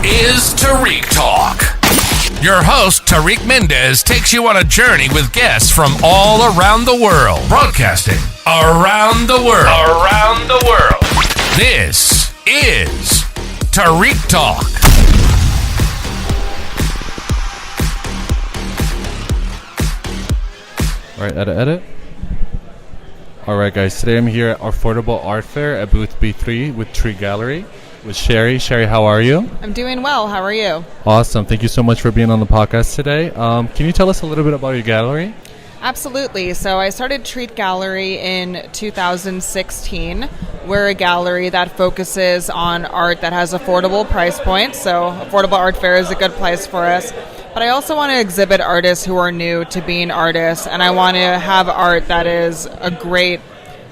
is Tarik Talk. Your host, Tarik Mendes, takes you on a journey with guests from all around the world. Broadcasting around the world. Around the world. This is Tarik Talk. All right, edit. All right, guys, today I'm here at Affordable Art Fair at booth B3 with Tree Gallery with Sherry. Sherry, how are you? I'm doing well. How are you? Awesome. Thank you so much for being on the podcast today. Can you tell us a little bit about your gallery? Absolutely. So I started Treat Gallery in 2016. We're a gallery that focuses on art that has affordable price points. So Affordable Art Fair is a good place for us. But I also want to exhibit artists who are new to being artists, and I want to have art that is a great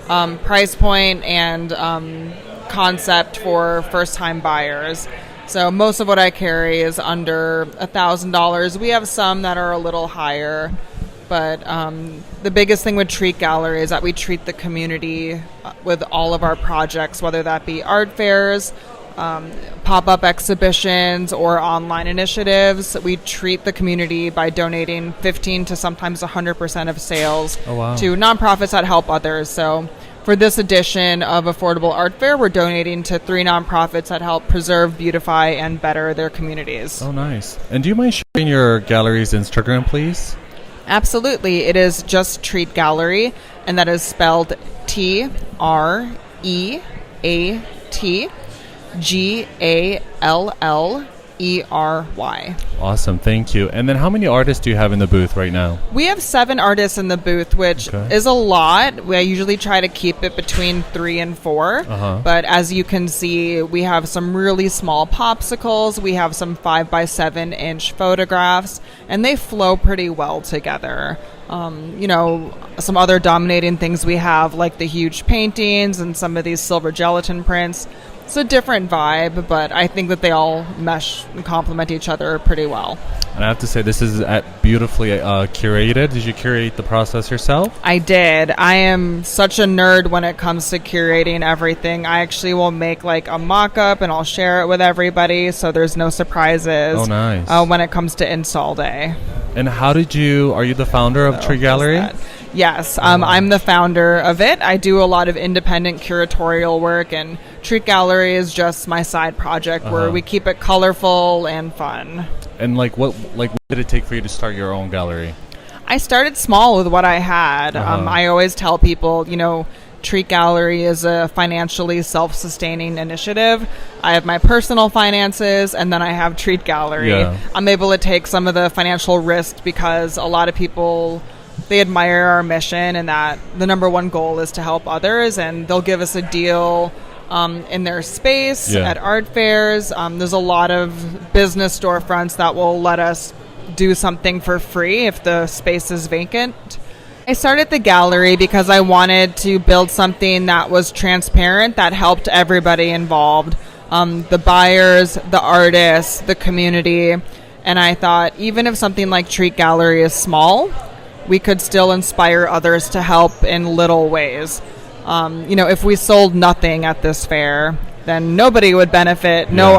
price point and concept for first-time buyers. So most of what I carry is under $1,000. We have some that are a little higher, but the biggest thing with Treat Gallery is that we treat the community with all of our projects, whether that be art fairs, pop-up exhibitions, or online initiatives. We treat the community by donating 15 to sometimes 100% of sales to nonprofits that help others. So for this edition of Affordable Art Fair, we're donating to 3 nonprofits that help preserve, beautify, and better their communities. Oh, nice. And do you mind sharing your gallery's Instagram, please? Absolutely. It is just Treat Gallery, and that is spelled TREATGALLERY. Awesome. Thank you. And then how many artists do you have in the booth right now? We have 7 artists in the booth, which is a lot. We usually try to keep it between 3 and 4. But as you can see, we have some really small popsicles. We have some 5x7 inch photographs, and they flow pretty well together. Some other dominating things we have, like the huge paintings and some of these silver gelatin prints. It's a different vibe, but I think that they all mesh and complement each other pretty well. And I have to say, this is beautifully curated. Did you curate the process yourself? I did. I am such a nerd when it comes to curating everything. I actually will make like a mock-up and I'll share it with everybody, so there's no surprises. Oh, nice. When it comes to install day. And are you the founder of Tree Gallery? Yes, I'm the founder of it. I do a lot of independent curatorial work, and Treat Gallery is just my side project where we keep it colorful and fun. And what did it take for you to start your own gallery? I started small with what I had. I always tell people, Treat Gallery is a financially self-sustaining initiative. I have my personal finances, and then I have Treat Gallery. Yeah. I'm able to take some of the financial risk because a lot of people, they admire our mission and that the number one goal is to help others, and they'll give us a deal in their space at art fairs. There's a lot of business storefronts that will let us do something for free if the space is vacant. I started the gallery because I wanted to build something that was transparent, that helped everybody involved, the buyers, the artists, the community. And I thought, even if something like Treat Gallery is small, we could still inspire others to help in little ways. If we sold nothing at this fair, then nobody would benefit, no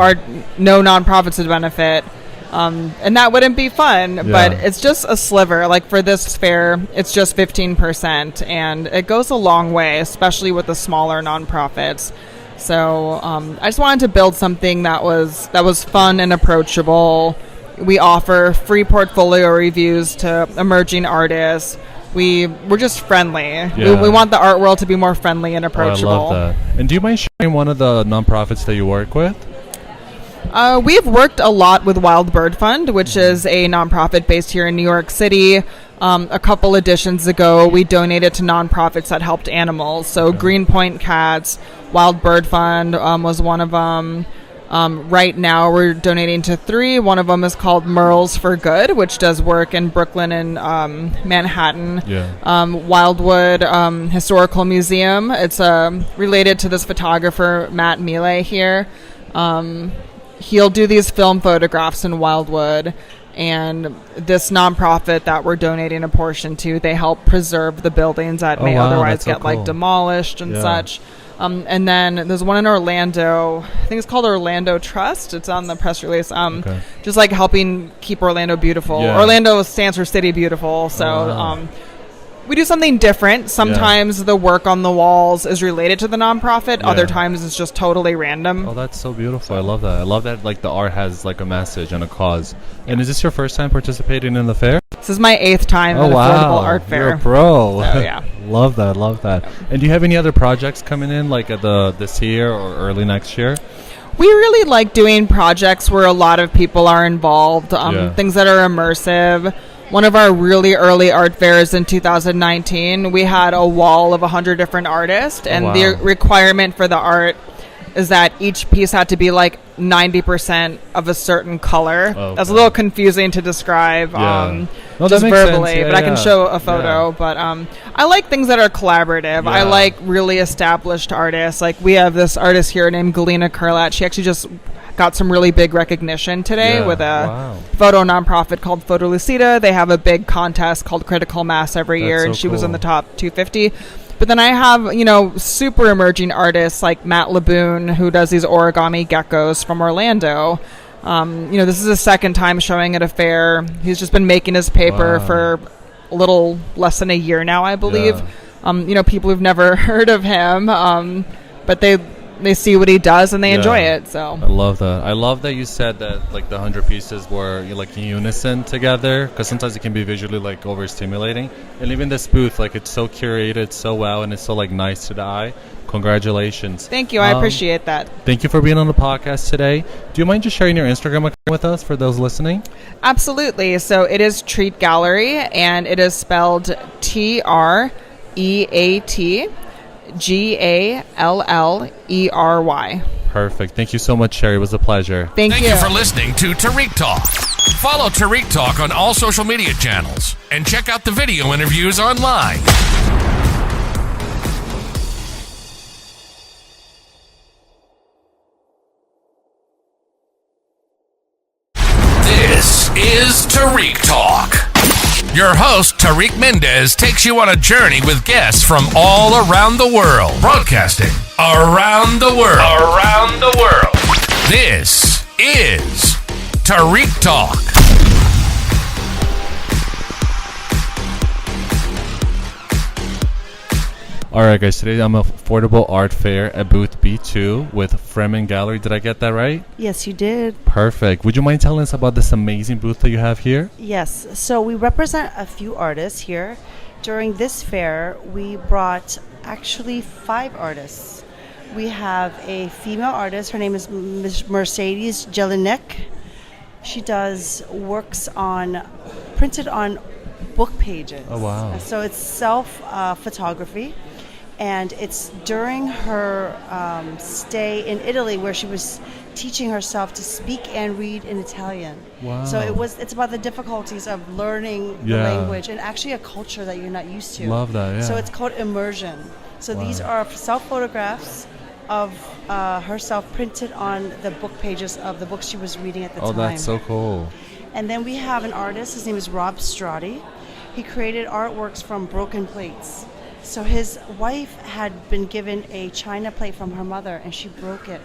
nonprofits would benefit. And that wouldn't be fun, but it's just a sliver. Like for this fair, it's just 15%, and it goes a long way, especially with the smaller nonprofits. So I just wanted to build something that was fun and approachable. We offer free portfolio reviews to emerging artists. We're just friendly. We want the art world to be more friendly and approachable. I love that. And do you mind sharing one of the nonprofits that you work with? We've worked a lot with Wild Bird Fund, which is a nonprofit based here in New York City. A couple editions ago, we donated to nonprofits that helped animals. So Greenpoint Cats, Wild Bird Fund was one of them. Right now, we're donating to 3. One of them is called Merles for Good, which does work in Brooklyn and Manhattan. Wildwood Historical Museum. It's related to this photographer, Matt Mealy here. He'll do these film photographs in Wildwood, and this nonprofit that we're donating a portion to, they help preserve the buildings that may otherwise get demolished and such. And then there's one in Orlando. I think it's called Orlando Trust. It's on the press release. Just like helping keep Orlando beautiful. Yeah. Orlando stands for City Beautiful. So we do something different. Sometimes the work on the walls is related to the nonprofit. Yeah. Other times it's just totally random. Oh, that's so beautiful. I love that. I love that like the art has like a message and a cause. And is this your first time participating in the fair? This is my 8th time at Affordable Art Fair. You're a pro. So, yeah. Love that. And do you have any other projects coming in like at this year or early next year? We really like doing projects where a lot of people are involved, things that are immersive. One of our really early art fairs in 2019, we had a wall of 100 different artists, and the requirement for the art is that each piece had to be like 90% of a certain color. Okay. That's a little confusing to describe just verbally, but I can show a photo. Yeah. But I like things that are collaborative. I like really established artists. Like we have this artist here named Galina Kurlat. She actually just got some really big recognition today with a photo nonprofit called Photo Lucida. They have a big contest called Critical Mass every year, and she was in the top 250. But then I have, super emerging artists like Matt Laboon, who does these origami geckos from Orlando. This is his second time showing at a fair. He's just been making his paper for a little less than a year now, I believe. Yeah. People who've never heard of him, but they see what he does and they enjoy it. So I love that. I love that you said that like the 100 pieces were like in unison together, because sometimes it can be visually like overstimulating. And even this booth, like it's so curated so well, and it's so like nice to the eye. Congratulations. Thank you. I appreciate that. Thank you for being on the podcast today. Do you mind just sharing your Instagram account with us for those listening? Absolutely. So it is Treat Gallery, and it is spelled TREATGALLERY. Perfect. Thank you so much, Sherry. It was a pleasure. Thank you. Thank you for listening to Tarik Talk. Follow Tarik Talk on all social media channels and check out the video interviews online. This is Tarik Talk. Your host, Tarik Mendes, takes you on a journey with guests from all around the world. Broadcasting around the world. Around the world. This is Tarik Talk. Alright guys, today I'm at Affordable Art Fair at booth B2 with Fremen Gallery. Did I get that right? Yes, you did. Perfect. Would you mind telling us about this amazing booth that you have here? Yes. So we represent a few artists here. During this fair, we brought actually 5 artists. We have a female artist. Her name is Mercedes Jelinek. She does works printed on book pages. Oh, wow. So it's self-photography. And it's during her stay in Italy where she was teaching herself to speak and read in Italian. Wow. So it's about the difficulties of learning the language and actually a culture that you're not used to. Love that, yeah. So it's called immersion. So these are self-photographs of herself printed on the book pages of the books she was reading at the time. Oh, that's so cool. And then we have an artist. His name is Rob Strati. He created artworks from broken plates. So his wife had been given a china plate from her mother, and she broke it.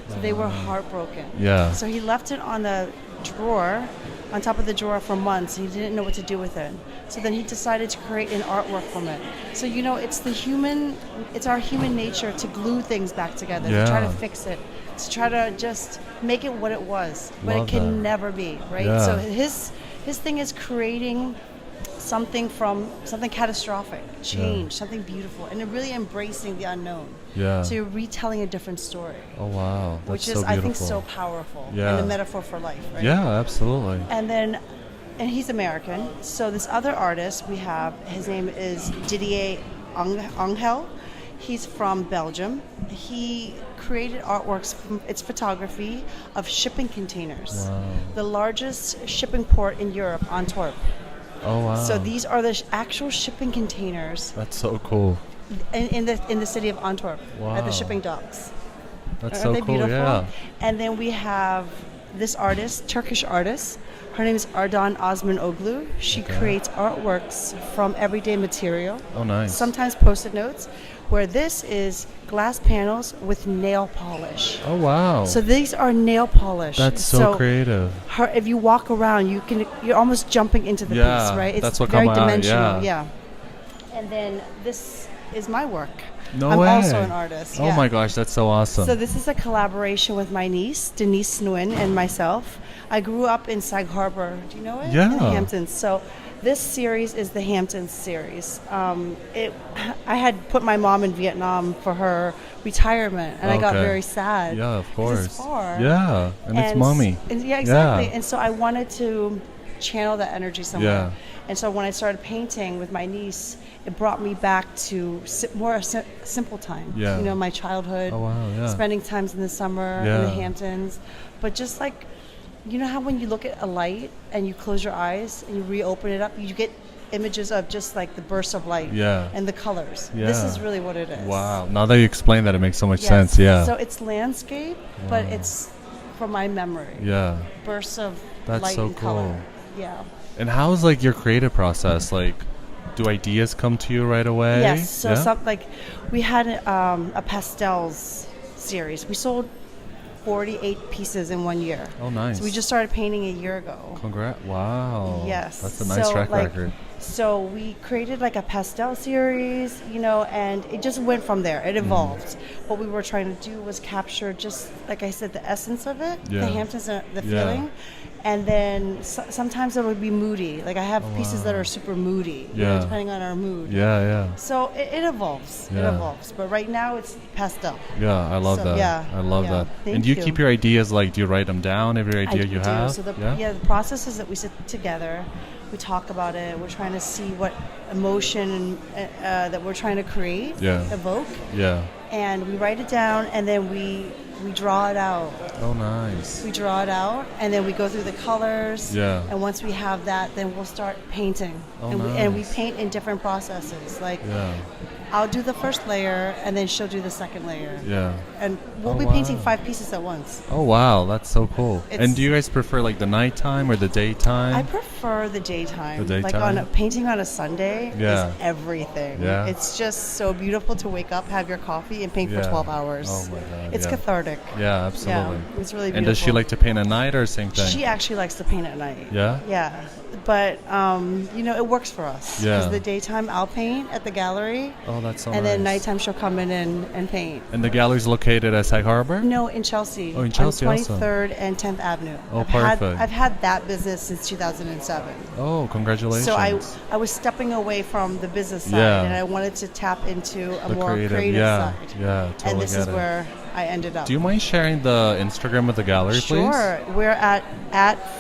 So they were heartbroken. Yeah. So he left it on the drawer, on top of the drawer for months. He didn't know what to do with it. So then he decided to create an artwork from it. So, it's our human nature to glue things back together, to try to fix it, to try to just make it what it was. But Love it can that. never be, right? Yeah. So his thing is creating something from something catastrophic, change, something beautiful, and really embracing the unknown. Yeah. So you're retelling a different story. Oh, wow. That's Which is, so beautiful. I think, so powerful. Yeah. And a metaphor for life, right? Yeah, absolutely. And he's American. So this other artist we have, his name is Didier Angel. He's from Belgium. He created artworks it's photography of shipping containers. Wow. The largest shipping port in Europe, Antwerp. Oh, wow. So these are the actual shipping containers. That's so cool. In the city of Antwerp, at the Wow. shipping docks. That's Aren't so they cool, beautiful? yeah. And then we have this artist, Turkish artist. Her name is Ardan Osman Oglu. She creates artworks from everyday material. Oh, nice. Sometimes Post-it notes. where this is glass panels with nail polish. Oh wow. So these are nail polish. That's so creative. If you walk around, you're almost jumping into the piece, right? It's that's what very caught my eye, dimensional. Yeah. And then this is my work. No I'm way. also an artist. Oh yeah. my gosh, that's so awesome. So this is a collaboration with my niece, Denise Nguyen, and myself. I grew up in Sag Harbor. Do you know it? Yeah. In the Hamptons. So this series is the Hamptons series. I had put my mom in Vietnam for her retirement, and I got very sad. Yeah, of course. It's far. Yeah, and it's mommy. Yeah, exactly. Yeah. And so I wanted to channel that energy somewhere. Yeah. And so when I started painting with my niece, it brought me back to more simple time. Yeah. You know, my childhood. Oh, wow, yeah. Spending times in the summer in the Hamptons. But just like, you know how when you look at a light and you close your eyes and you reopen it up, you get images of just like the bursts of light and the colors. Yeah. This is really what it is. Wow. Now that you explain that, it makes so much sense. Yeah. So it's landscape, but it's from my memory. Yeah. Bursts of That's light so and cool. color. Yeah. And how's like your creative process? Like, do ideas come to you right away? Yes. So we had a pastels series. We sold 48 pieces in 1 year. Oh, nice. So we just started painting a year ago. Wow. Yes. That's a nice track record. So we created like a pastel series, you know, and it just went from there. It evolved. What we were trying to do was capture just, like I said, the essence of it, the Hamptons, the feeling. And then sometimes it would be moody. Like I have pieces that are super moody, you know, depending on our mood. Yeah. So it evolves. Yeah. It evolves. But right now it's pastel. Yeah, I love that. Yeah, I love that. Thank and do you you. keep your ideas, like, do you write them down, every idea you have? So the process is that we sit together, we talk about it, we're trying to see what emotion that we're trying to create, evoke. Yeah. And we write it down, and then we draw it out. Oh, nice. We draw it out, and then we go through the colors. Yeah. And once we have that, then we'll start painting. Oh, And we paint in different processes. Like, I'll do the first layer, and then she'll do the second layer. Yeah. And we'll be painting 5 pieces at once. Oh, wow. That's so cool. And do you guys prefer, like, the nighttime or the daytime? I prefer the daytime. The daytime? Like painting on a Sunday is everything. Yeah. It's just so beautiful to wake up, have your coffee, and paint for 12 hours. Oh, my God. It's cathartic. Yeah, absolutely. Yeah, it's really beautiful. And does she like to paint at night or same thing? She actually likes to paint at night. Yeah? Yeah. But, you know, it works for us. Yeah. Because the daytime, I'll paint at the gallery. Oh, that's so and nice. then nighttime, she'll come in and paint. And the gallery's located at Sag Harbor? No, in Chelsea. Oh, in Chelsea on also. 23rd and 10th Avenue. Oh, perfect. I've had that business since 2007. Oh, congratulations. So I was stepping away from the business side, and I wanted to tap into a more creative side. Yeah, totally. And this is where I ended up. Do you mind sharing the Instagram of the gallery, please? Sure. We're at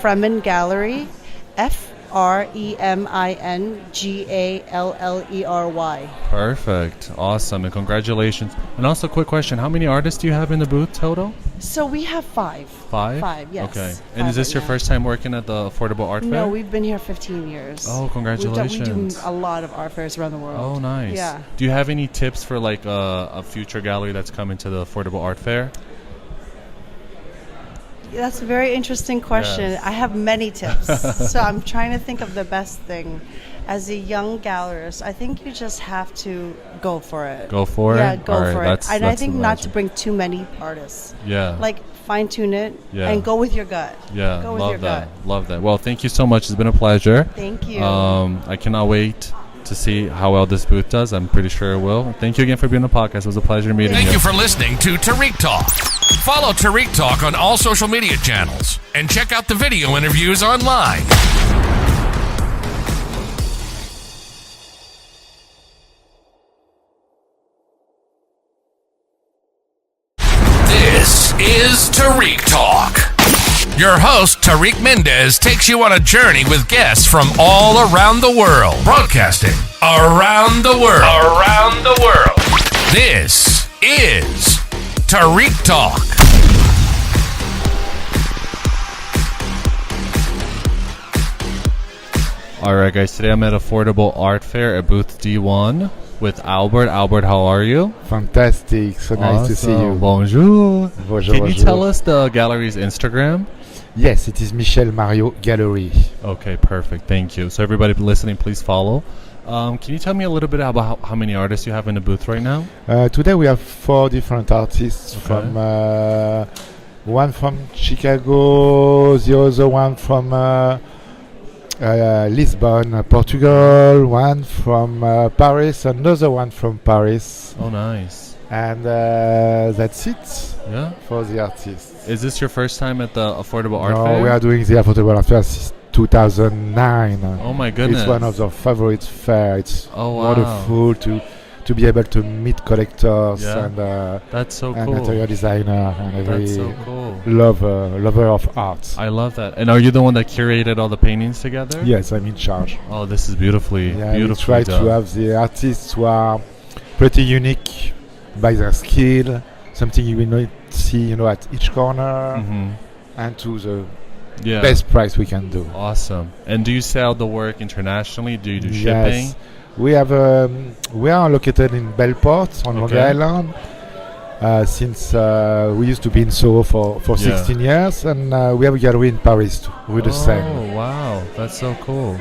Fremen Gallery, FREMINGALLERY. Perfect. Awesome. And congratulations. And also, quick question. How many artists do you have in the booth total? So we have 5. 5? 5, yes. Okay. And is this your first time working at the Affordable Art Fair? No, we've been here 15 years. Oh, congratulations. We do a lot of art fairs around the world. Oh, nice. Yeah. Do you have any tips for like a future gallery that's coming to the Affordable Art Fair? That's a very interesting question. Yes. I have many tips. So I'm trying to think of the best thing. As a young gallerist, I think you just have to go for it. Go for it? Yeah, go for it. And I think the not magic. to bring too many artists. Yeah. Like fine tune it and go with your gut. Yeah, go with love your that. gut. Love that. Well, thank you so much. It's been a pleasure. Thank you. I cannot wait to see how well this booth does. I'm pretty sure it will. Thank you again for being on the podcast. It was a pleasure meeting you. Thank you for listening to Tarik Talk. Follow Tarik Talk on all social media channels and check out the video interviews online. This is Tarik Talk. Your host, Tarik Mendes, takes you on a journey with guests from all around the world. Broadcasting around the world. Around the world. This is Tarik Talk. All right, guys. Today I'm at Affordable Art Fair at booth D1 with Albert. Albert, how are you? Fantastic. So nice to see you. Bonjour. Bonjour. Can you tell us the gallery's Instagram? Yes, it is Michel Mario Gallery. Okay, perfect. Thank you. So everybody listening, please follow. Can you tell me a little bit about how many artists you have in the booth right now? Today we have 4 different artists from one from Chicago, the other one from Lisbon, Portugal, one from Paris, another one from Paris. Oh, nice. And that's it Yeah. for the artists. Is this your first time at the Affordable Art No, Fair? we are doing the Affordable Art Fair since 2009. Oh my goodness. It's one of the favorite fair. It's Oh, wow. wonderful to be able to meet collectors Yeah. and That's so and cool. interior designer and every That's so cool. lover of art. I love that. And are you the one that curated all the paintings together? Yes, I'm in charge. Oh, this is beautifully, Yeah, we beautifully try done. to have the artists who are pretty unique by their skill, something you will not see, at each corner, Mhm. and to the Yeah. best price we can do. Awesome. And do you sell the work internationally? Do you do shipping? Yes, we have. We are located in Belport on Long Okay. Island. Since we used to be in Soho for 16 years, and we have a gallery in Paris too, with the same. Oh, wow. That's so cool.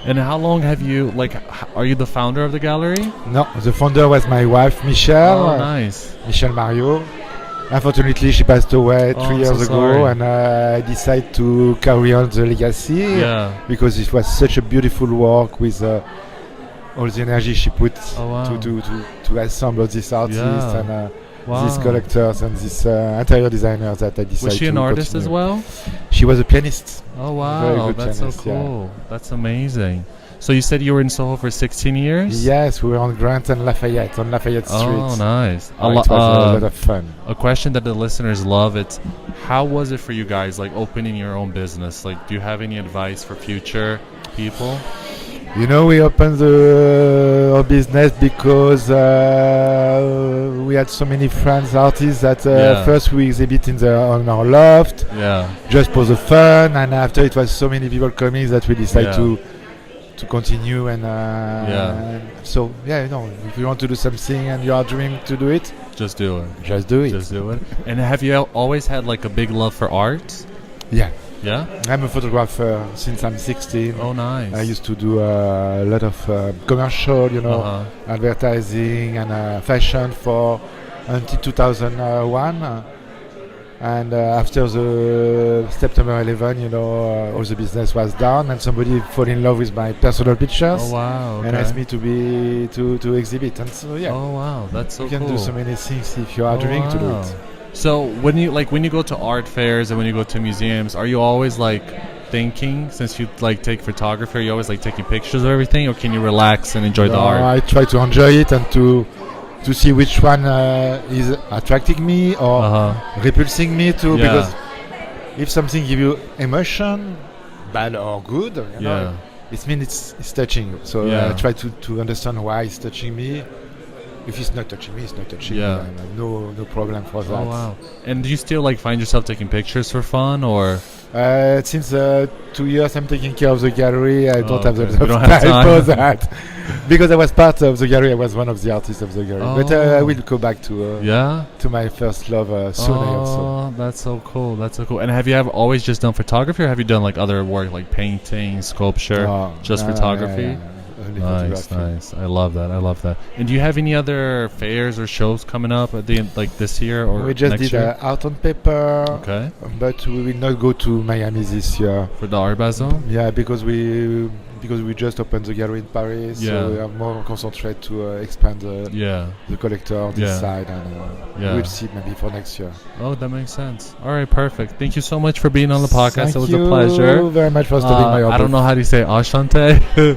And how long have you, are you the founder of the gallery? No, the founder was my wife, Michelle. Oh, nice. Michelle Mario. Unfortunately, she passed away Oh, 3 I'm years so ago, sorry. and I decided to carry on the legacy Yeah. because it was such a beautiful work with all the energy she put Oh, wow. to assemble this artist Yeah. and Wow. these collectors and this interior designers that I decided Was she to an artist as continue. well? She was a pianist. Oh, Very wow. good That's pianist, so cool. That's amazing. So you said you were in Soho for 16 years? Yes, we were on Grant and Lafayette, on Lafayette Street. Oh, nice. It was a lot of fun. A question that the listeners love, it's how was it for you guys, opening your own business? Do you have any advice for future people? We opened our business because we had so many friends, artists, that first we exhibit on our loft, Yeah. just for the fun, and after it was so many people coming that we decided to continue and so if you want to do something and you are dreaming to do it, Just do it. just do it. Just do it. And have you always had a big love for art? Yeah, Yeah? I'm a photographer since I'm 16. Oh, nice. I used to do a lot of commercial, advertising and fashion for until 2001. And after the September 11, all the business was down, and somebody fell in love with my personal pictures Oh, wow. Okay. and asked me to exhibit. And so Oh, wow. That's so you can cool. do so many things if you are dreaming to do wow. it. So when you go to art fairs and when you go to museums, are you always thinking, since you take photography, are you always taking pictures of everything, or can you relax and enjoy the art? I try to enjoy it and to see which one is attracting me or repulsing me too. Yeah. Because if something gives you emotion, bad or good, it means it's touching you. So I try to understand why it's touching me. If it's not touching me, it's not touching me. I have no problem for that. Oh, wow. And do you still find yourself taking pictures for fun, or? Since 2 years I'm taking care of the gallery, I don't have okay. the You don't have time for time. that. Because I was part of the gallery, I was one of the artists of the gallery. But I will go back to my first love soon. Oh, that's so cool. That's so cool. And have you always just done photography, or have you done other work like painting, sculpture, just photography? Only Nice, photography. nice. I love that. And do you have any other fairs or shows coming up at the end, this year or We just next did year? art on paper, Okay. but we will not go to Miami this year. For the Art Basel? Yeah, because we just opened the gallery in Paris, Yeah. so we are more concentrated to expand the collector on this side, and we'll see maybe for next year. Oh, that makes sense. All right, perfect. Thank you so much for being on the podcast. Thank it was you a pleasure. very much for stopping my I don't know how to say enchanté.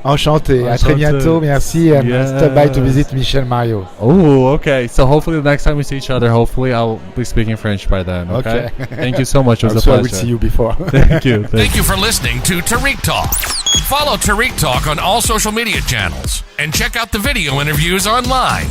Enchanté. À très bientôt. Merci. And stop by to visit Michel Mario. Oh, okay. So hopefully the next time we see each other, hopefully I'll be speaking French by then. Okay. Thank you so much. It was a So I pleasure. will see you before. Thank you. Thank you for listening to Tarik Talk. Follow Tarik Talk on all social media channels and check out the video interviews online.